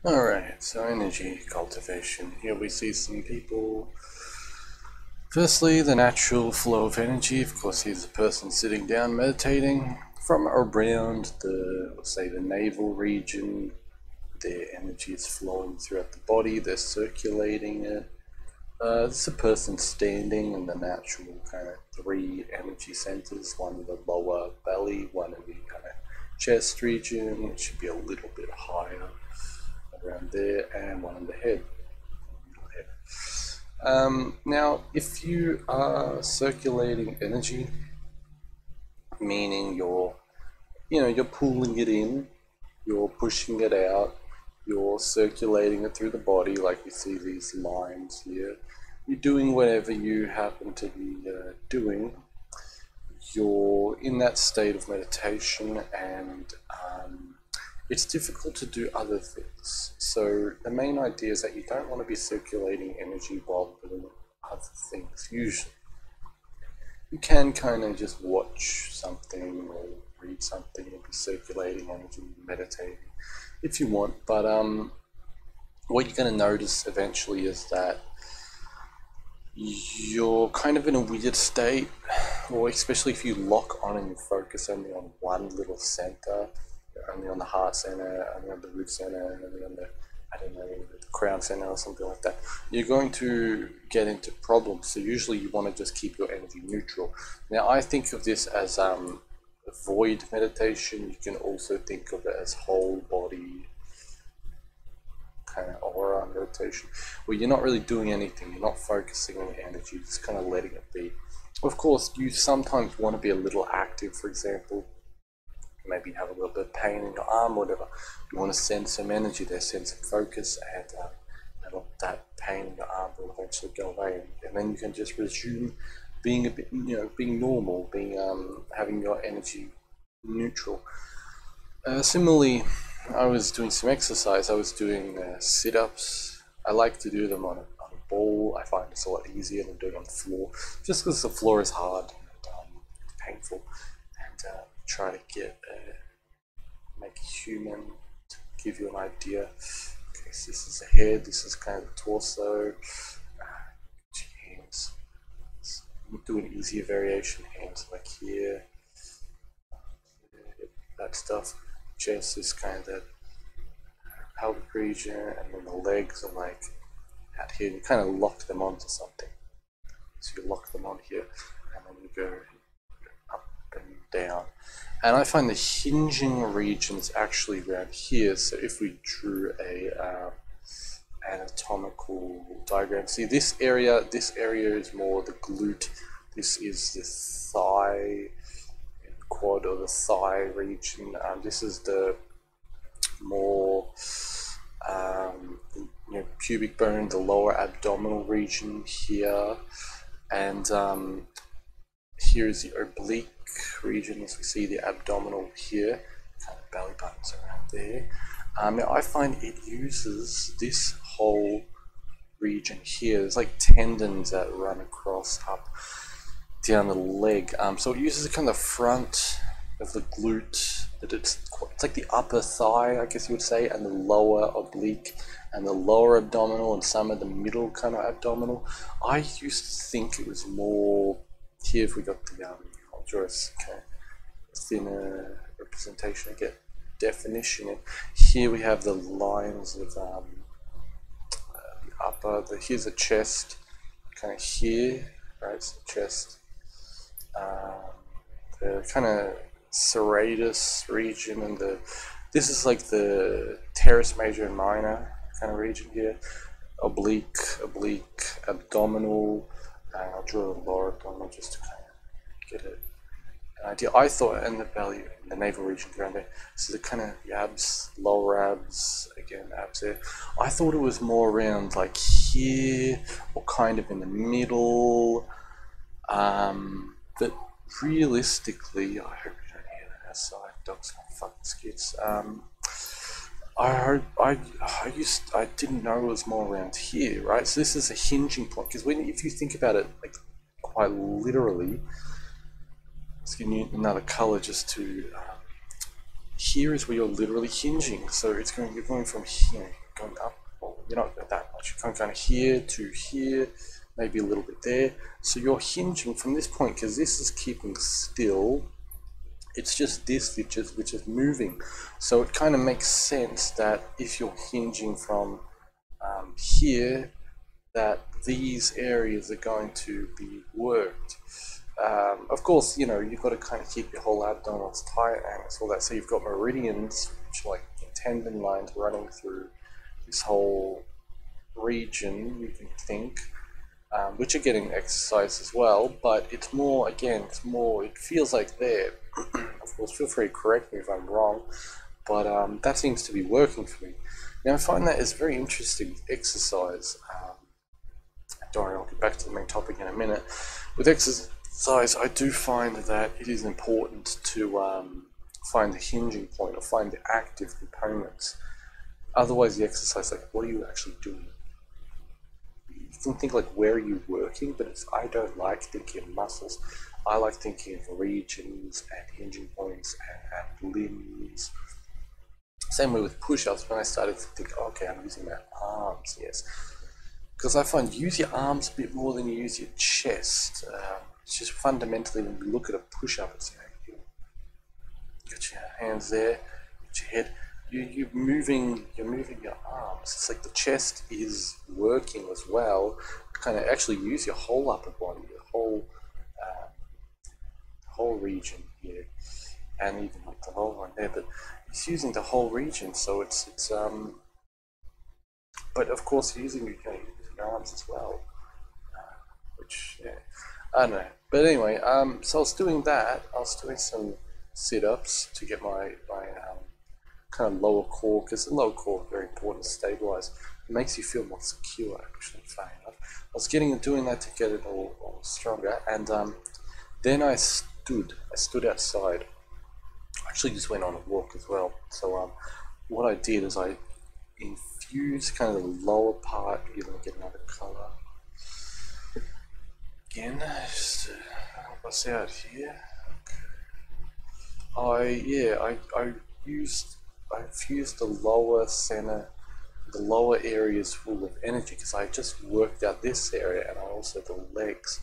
Alright, so energy cultivation. Here we see some people. Firstly, the natural flow of energy. Of course, here's a person sitting down meditating from around say, the navel region. Their energy is flowing throughout the body, they're circulating it. This is a person standing in the natural kind of three energy centers, one in the lower belly, one in the kind of chest region. It should be a little bit higher around there, and one in the head. Now, if you are circulating energy, meaning you're pulling it in, you're pushing it out, you're circulating it through the body, like you see these lines here. You're doing whatever you happen to be doing. You're in that state of meditation, and it's difficult to do other things. So the main idea is that you don't want to be circulating energy while doing other things. Usually, you can kind of just watch something or read something and be circulating energy, meditating, if you want. But what you're going to notice eventually is that you're kind of in a weird state, or especially if you lock on and you focus only on one little center, only on the heart center, only on the root center, only on the, I don't know, the crown center or something like that, you're going to get into problems. So usually you want to just keep your energy neutral. Now I think of this as void meditation. You can also think of it as whole body kind of aura meditation, where you're not really doing anything, you're not focusing on energy, you're just kind of letting it be. Of course, you sometimes want to be a little active. For example, maybe you have a little bit of pain in your arm or whatever, you want to send some energy there, send some focus, and that pain in your arm will eventually go away, and then you can just resume being a bit, being normal, being having your energy neutral. Similarly, I was doing some exercise. I was doing sit-ups. I like to do them on a ball. I find it's a lot easier than doing it on the floor, just because the floor is hard and painful. And try to make it human, to give you an idea. Okay, so this is the head. This is kind of the torso. Hands. Do an easier variation. Hands like here. That stuff. Chest is kind of the pelvic region, and then the legs are like out here. You kind of lock them onto something. So you lock them on here, and then you go up and down. And I find the hinging regions actually around here. So if we drew a anatomical diagram, see this area is more the glute. This is the thigh, quad, or the thigh region. This is the more pubic bone, the lower abdominal region here, and here is the oblique region, as we see the abdominal here, kind of belly buttons around there. Now I find it uses this whole region here. There's like tendons that run across up down the leg. So it uses kind of the front of the glute, but it's like the upper thigh, I guess you would say, and the lower oblique, and the lower abdominal, and some of the middle kind of abdominal. I used to think it was more here. If we got the I'll draw a kind of thinner representation to get definition in. Here we have the lines of the upper. Here's the chest, kind of here, right? So chest. The kind of serratus region, and this is like the teres major and minor kind of region here. Oblique, abdominal. I'll draw the lower abdominal just to kind of get an idea. I thought, and the belly, the navel region around there. So the kind of the abs, lower abs, again abs there. I thought it was more around like here, or kind of in the middle. But realistically, I hope you don't hear that outside. Dogs are fucking skits. I didn't know it was more around here, right? So this is a hinging point, because if you think about it, like quite literally, let's give you another color just to. Here is where you're literally hinging. So you're going from here, going up, or you're not going that much. You're going kind of here to here, maybe a little bit there. So you're hinging from this point, because this is keeping still. It's just this which is moving. So it kind of makes sense that if you're hinging from here, that these areas are going to be worked. Of course, you've got to kind of keep your whole abdominals tight and all that. So you've got meridians, which are like tendon lines running through this whole region, you can think, which are getting exercise as well. But it's more, it feels like there. Of course, feel free to correct me if I'm wrong, but that seems to be working for me. Now, I find that is very interesting exercise. Don't worry, I'll get back to the main topic in a minute. With exercise, I do find that it is important to find the hinging point or find the active components. Otherwise, the exercise, like, what are you actually doing? You can think like, where are you working? But I don't like thinking of muscles. I like thinking of regions and hinging points and limbs. Same way with push-ups. When I started to think, okay, I'm using my arms, yes. Because I find use your arms a bit more than you use your chest. It's just fundamentally, when you look at a push-up, it's, you got your hands there, you got your head, you're moving your arms. It's like the chest is working as well. Kind of actually use your whole upper body, your whole region here, and even like the whole one there. But it's using the whole region, so it's but of course using your arms as well, which, yeah, I don't know. But anyway, so I was doing that. I was doing some sit-ups to get my kind of lower core, because the lower core is very important to stabilize. It makes you feel more secure, actually, funny enough. I was doing that to get it all stronger, and then I stood outside. I actually just went on a walk as well. So what I did is I infused kind of the lower part. You're going to get another color. Again, just help us out here. Okay. I infused the lower center, the lower areas full of energy, because I just worked out this area, and I also the legs.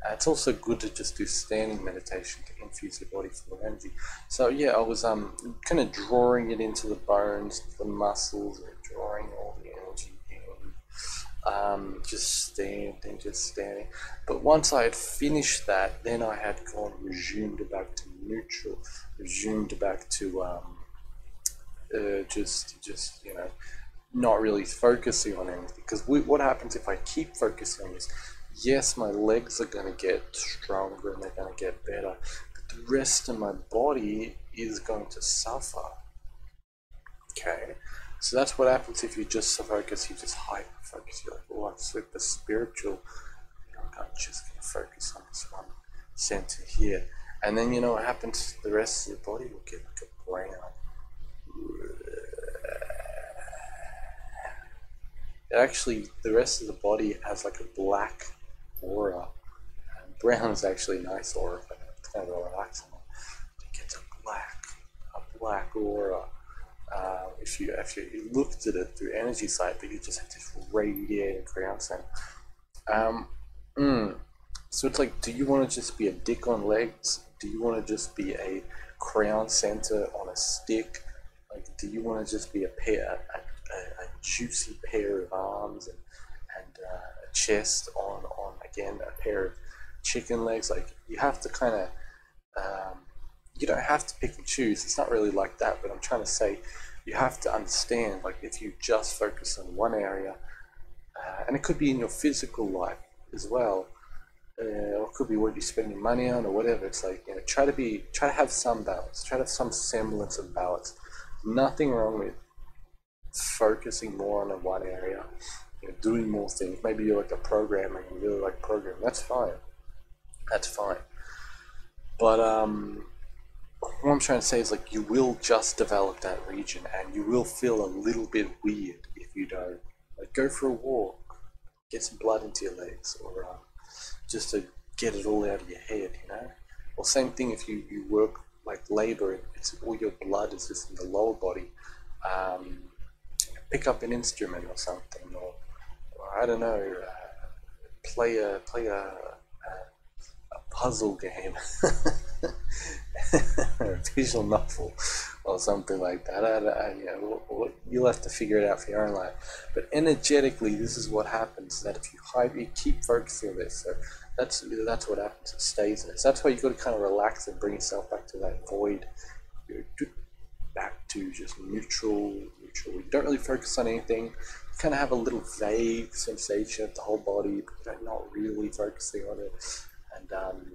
It's also good to just do standing meditation to infuse your body full of energy. So yeah, I was kind of drawing it into the bones, the muscles, and drawing all the energy in. Just standing. But once I had finished that, then I had resumed back to neutral, resumed back to just not really focusing on anything. Because what happens if I keep focusing on this? Yes, my legs are going to get stronger and they're going to get better, but the rest of my body is going to suffer. Okay, so that's what happens if you just focus, you just hyper focus. You're like, oh, I'm super spiritual. I'm just going to focus on this one center here. And then you know what happens? The rest of the body will get like a brown. Actually, the rest of the body has like a black aura. Brown is actually a nice aura, but it's kind of a relaxing one. It gets a black aura. If you looked at it through energy sight, but you just have this radiating crown center. So it's like, do you want to just be a dick on legs? Do you want to just be a crown center on a stick? Like, do you want to just be a juicy pair of arms and a chest on again a pair of chicken legs? Like, you have to kind of you don't have to pick and choose. It's not really like that, but I'm trying to say you have to understand, like, if you just focus on one area, and it could be in your physical life as well, or it could be what you spend your money on or whatever. It's like, try to have some balance, try to have some semblance of balance. Nothing wrong with focusing more on one area, doing more things. Maybe you're like a programmer and you really like programming. That's fine. But what I'm trying to say is, like, you will just develop that region, and you will feel a little bit weird if you don't. Like, go for a walk, get some blood into your legs, or just to get it all out of your head, Or same thing if you work like labor, it's all your blood is just in the lower body. pick up an instrument or something, or I don't know, play a puzzle game, a visual novel, or something like that. You'll have to figure it out for your own life. But energetically, this is what happens. That if you keep focusing on this, so that's what happens. It stays in it. So that's why you got to kind of relax and bring yourself back to that void. You back to just neutral. You don't really focus on anything. You kind of have a little vague sensation of the whole body, but you're not really focusing on it, and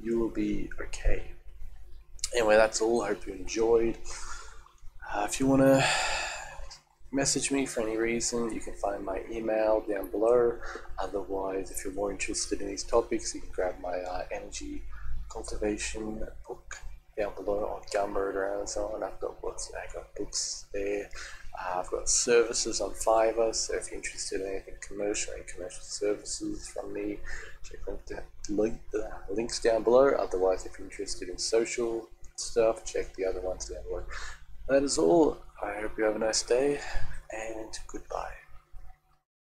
you will be okay. Anyway, that's all. I hope you enjoyed. If you want to message me for any reason, you can find my email down below. Otherwise, if you're more interested in these topics, you can grab my energy cultivation book down below on Gumroad or Amazon. I've got books there. I've got services on Fiverr, so if you're interested in anything commercial, any commercial services from me, check the links down below. Otherwise, if you're interested in social stuff, check the other ones down below. That is all. I hope you have a nice day, and goodbye.